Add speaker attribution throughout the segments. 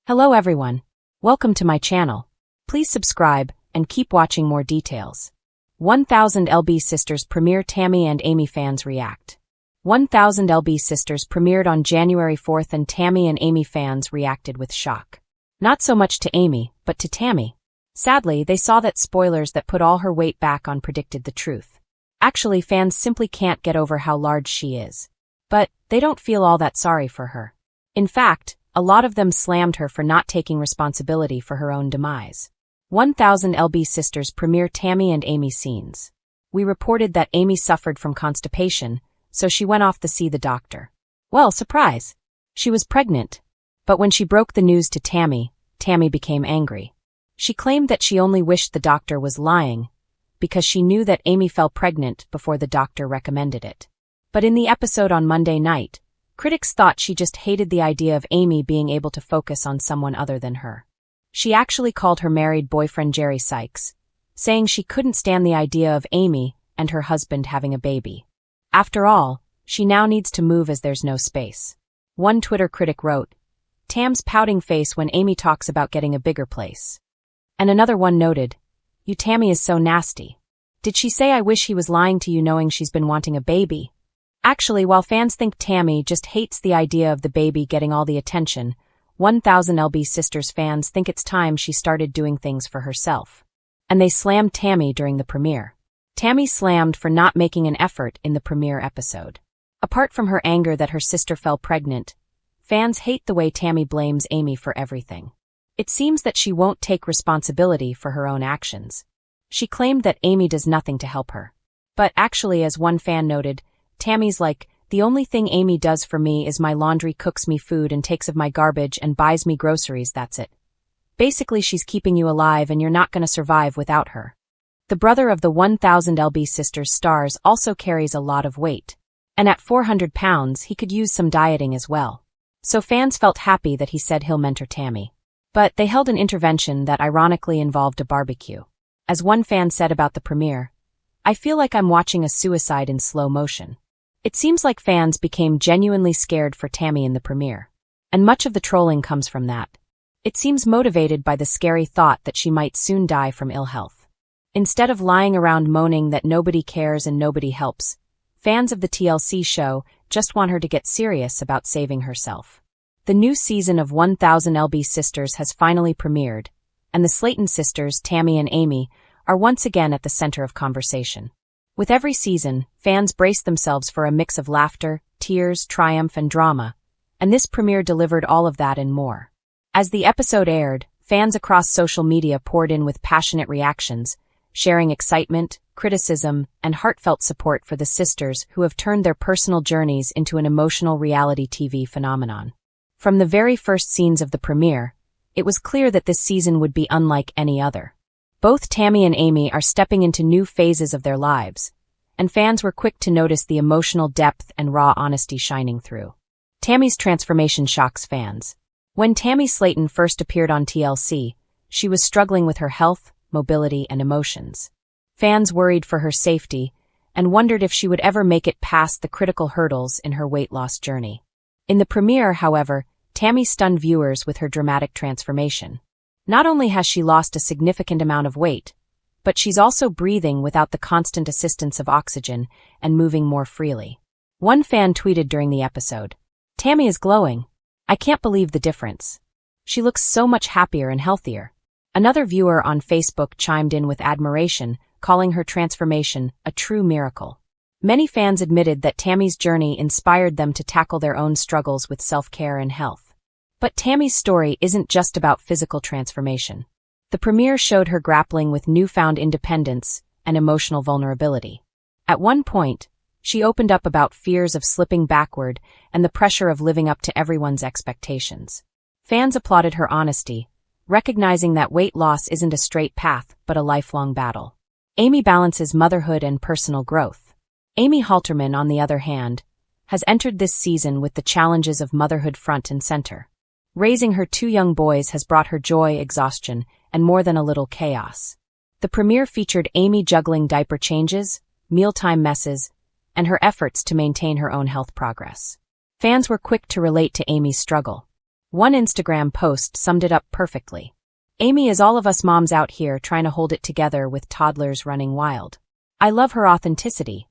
Speaker 1: Hello everyone. Welcome to my channel. Please subscribe and keep watching more details. 1000 LB Sisters premiere. Tammy and Amy fans react. 1000 LB Sisters premiered on January 4th and Tammy and Amy fans reacted with shock. Not so much to Amy, but to Tammy. Sadly, they saw that spoilers that put all her weight back on predicted the truth. Actually, fans simply can't get over how large she is. But they don't feel all that sorry for her. In fact, a lot of them slammed her for not taking responsibility for her own demise. 1000 LB Sisters premiere. Tammy and Amy scenes. We reported that Amy suffered from constipation, so she went off to see the doctor. Well, surprise! She was pregnant. But when she broke the news to Tammy, Tammy became angry. She claimed that she only wished the doctor was lying, because she knew that Amy fell pregnant before the doctor recommended it. But in the episode on Monday night, critics thought she just hated the idea of Amy being able to focus on someone other than her. She actually called her married boyfriend Jerry Sykes, saying she couldn't stand the idea of Amy and her husband having a baby. After all, she now needs to move as there's no space. One Twitter critic wrote, "Tam's pouting face when Amy talks about getting a bigger place." And another one noted, "You Tammy is so nasty. Did she say I wish he was lying to you knowing she's been wanting a baby?" Actually, while fans think Tammy just hates the idea of the baby getting all the attention, 1000 LB Sisters fans think it's time she started doing things for herself. And they slammed Tammy during the premiere. Tammy slammed for not making an effort in the premiere episode. Apart from her anger that her sister fell pregnant, fans hate the way Tammy blames Amy for everything. It seems that she won't take responsibility for her own actions. She claimed that Amy does nothing to help her. But actually, as one fan noted, Tammy's like, "The only thing Amy does for me is my laundry, cooks me food and takes of my garbage and buys me groceries, that's it. Basically she's keeping you alive and you're not gonna survive without her." The brother of the 1000 LB Sisters stars also carries a lot of weight. And at 400 pounds he could use some dieting as well. So fans felt happy that he said he'll mentor Tammy. But they held an intervention that ironically involved a barbecue. As one fan said about the premiere, "I feel like I'm watching a suicide in slow motion." It seems like fans became genuinely scared for Tammy in the premiere. And much of the trolling comes from that. It seems motivated by the scary thought that she might soon die from ill health. Instead of lying around moaning that nobody cares and nobody helps, fans of the TLC show just want her to get serious about saving herself. The new season of 1000 LB Sisters has finally premiered, and the Slayton sisters, Tammy and Amy, are once again at the center of conversation. With every season, fans brace themselves for a mix of laughter, tears, triumph, and drama, and this premiere delivered all of that and more. As the episode aired, fans across social media poured in with passionate reactions, sharing excitement, criticism, and heartfelt support for the sisters who have turned their personal journeys into an emotional reality TV phenomenon. From the very first scenes of the premiere, it was clear that this season would be unlike any other. Both Tammy and Amy are stepping into new phases of their lives, and fans were quick to notice the emotional depth and raw honesty shining through. Tammy's transformation shocks fans. When Tammy Slayton first appeared on TLC, she was struggling with her health, mobility, and emotions. Fans worried for her safety and wondered if she would ever make it past the critical hurdles in her weight loss journey. In the premiere, however, Tammy stunned viewers with her dramatic transformation. Not only has she lost a significant amount of weight, but she's also breathing without the constant assistance of oxygen and moving more freely. One fan tweeted during the episode, "Tammy is glowing. I can't believe the difference. She looks so much happier and healthier." Another viewer on Facebook chimed in with admiration, calling her transformation a true miracle. Many fans admitted that Tammy's journey inspired them to tackle their own struggles with self-care and health. But Tammy's story isn't just about physical transformation. The premiere showed her grappling with newfound independence and emotional vulnerability. At one point, she opened up about fears of slipping backward and the pressure of living up to everyone's expectations. Fans applauded her honesty, recognizing that weight loss isn't a straight path but a lifelong battle. Amy balances motherhood and personal growth. Amy Halterman, on the other hand, has entered this season with the challenges of motherhood front and center. Raising her two young boys has brought her joy, exhaustion, and more than a little chaos. The premiere featured Amy juggling diaper changes, mealtime messes, and her efforts to maintain her own health progress. Fans were quick to relate to Amy's struggle. One Instagram post summed it up perfectly. Amy is all of us moms out here trying to hold it together with toddlers running wild. I love her authenticity.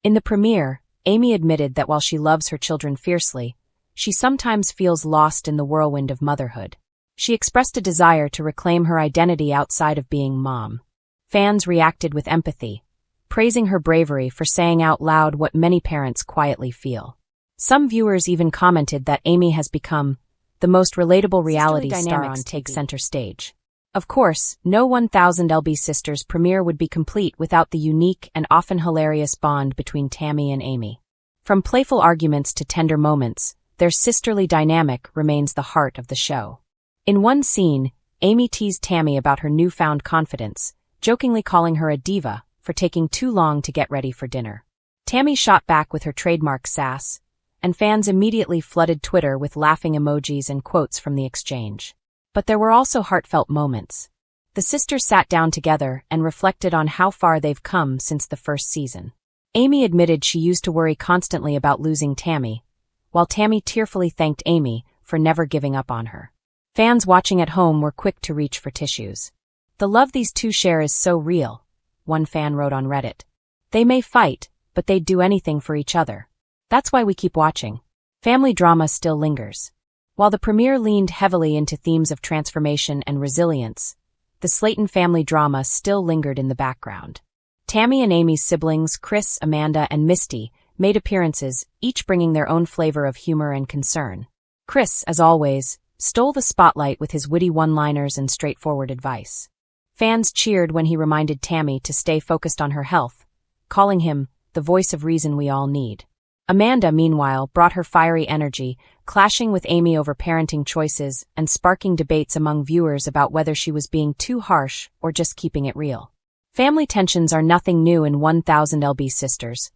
Speaker 1: In the premiere, Amy admitted that while she loves her children fiercely, she sometimes feels lost in the whirlwind of motherhood. She expressed a desire to reclaim her identity outside of being mom. Fans reacted with empathy, praising her bravery for saying out loud what many parents quietly feel. Some viewers even commented that Amy has become the most relatable reality star on Take Center Stage. Of course, no 1000 LB Sisters premiere would be complete without the unique and often hilarious bond between Tammy and Amy. From playful arguments to tender moments, their sisterly dynamic remains the heart of the show. In one scene, Amy teased Tammy about her newfound confidence, jokingly calling her a diva for taking too long to get ready for dinner. Tammy shot back with her trademark sass, and fans immediately flooded Twitter with laughing emojis and quotes from the exchange. But there were also heartfelt moments. The sisters sat down together and reflected on how far they've come since the first season. Amy admitted she used to worry constantly about losing Tammy, while Tammy tearfully thanked Amy for never giving up on her. Fans watching at home were quick to reach for tissues. The love these two share is so real, one fan wrote on Reddit. They may fight, but they'd do anything for each other. That's why we keep watching. Family drama still lingers. While the premiere leaned heavily into themes of transformation and resilience, the Slayton family drama still lingered in the background. Tammy and Amy's siblings, Chris, Amanda, and Misty, made appearances, each bringing their own flavor of humor and concern. Chris, as always, stole the spotlight with his witty one-liners and straightforward advice. Fans cheered when he reminded Tammy to stay focused on her health, calling him the voice of reason we all need. Amanda, meanwhile, brought her fiery energy, clashing with Amy over parenting choices and sparking debates among viewers about whether she was being too harsh or just keeping it real. Family tensions are nothing new in 1000 LB Sisters,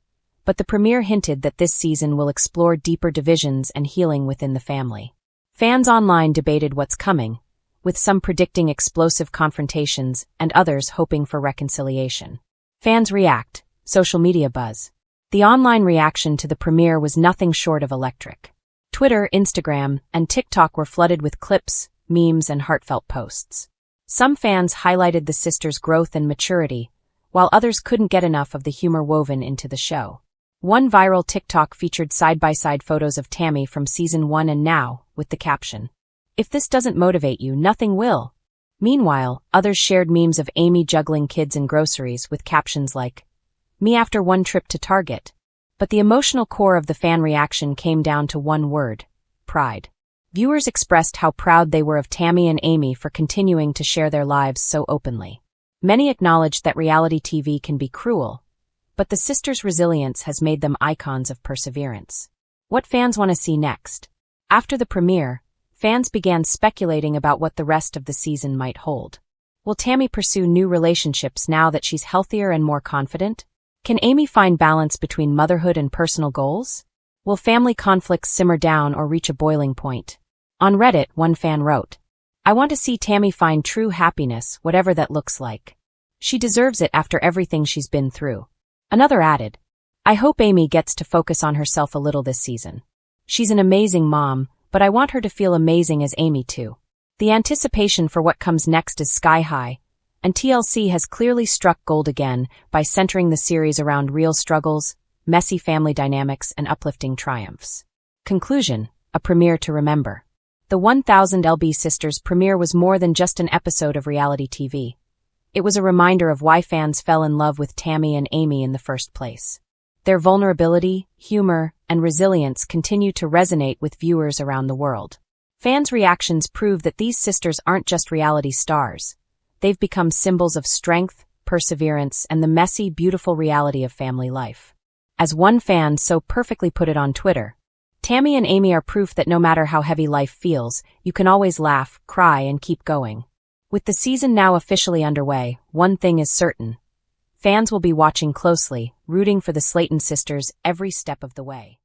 Speaker 1: but the premiere hinted that this season will explore deeper divisions and healing within the family. Fans online debated what's coming, with some predicting explosive confrontations and others hoping for reconciliation. Fans react, social media buzz. The online reaction to the premiere was nothing short of electric. Twitter, Instagram, and TikTok were flooded with clips, memes, and heartfelt posts. Some fans highlighted the sisters' growth and maturity, while others couldn't get enough of the humor woven into the show. One viral TikTok featured side-by-side photos of Tammy from season 1 and now, with the caption, "If this doesn't motivate you, nothing will." Meanwhile, others shared memes of Amy juggling kids and groceries with captions like, "Me after one trip to Target." But the emotional core of the fan reaction came down to one word: pride. Viewers expressed how proud they were of Tammy and Amy for continuing to share their lives so openly. Many acknowledged that reality TV can be cruel, but the sisters' resilience has made them icons of perseverance. What fans want to see next? After the premiere, fans began speculating about what the rest of the season might hold. Will Tammy pursue new relationships now that she's healthier and more confident? Can Amy find balance between motherhood and personal goals? Will family conflicts simmer down or reach a boiling point? On Reddit, one fan wrote, "I want to see Tammy find true happiness, whatever that looks like. She deserves it after everything she's been through." Another added, "I hope Amy gets to focus on herself a little this season. She's an amazing mom, but I want her to feel amazing as Amy too." The anticipation for what comes next is sky high, and TLC has clearly struck gold again by centering the series around real struggles, messy family dynamics, and uplifting triumphs. Conclusion: a premiere to remember. The 1000 LB Sisters premiere was more than just an episode of reality TV. It was a reminder of why fans fell in love with Tammy and Amy in the first place. Their vulnerability, humor, and resilience continue to resonate with viewers around the world. Fans' reactions prove that these sisters aren't just reality stars. They've become symbols of strength, perseverance, and the messy, beautiful reality of family life. As one fan so perfectly put it on Twitter, "Tammy and Amy are proof that no matter how heavy life feels, you can always laugh, cry, and keep going." With the season now officially underway, one thing is certain. Fans will be watching closely, rooting for the Slayton sisters every step of the way.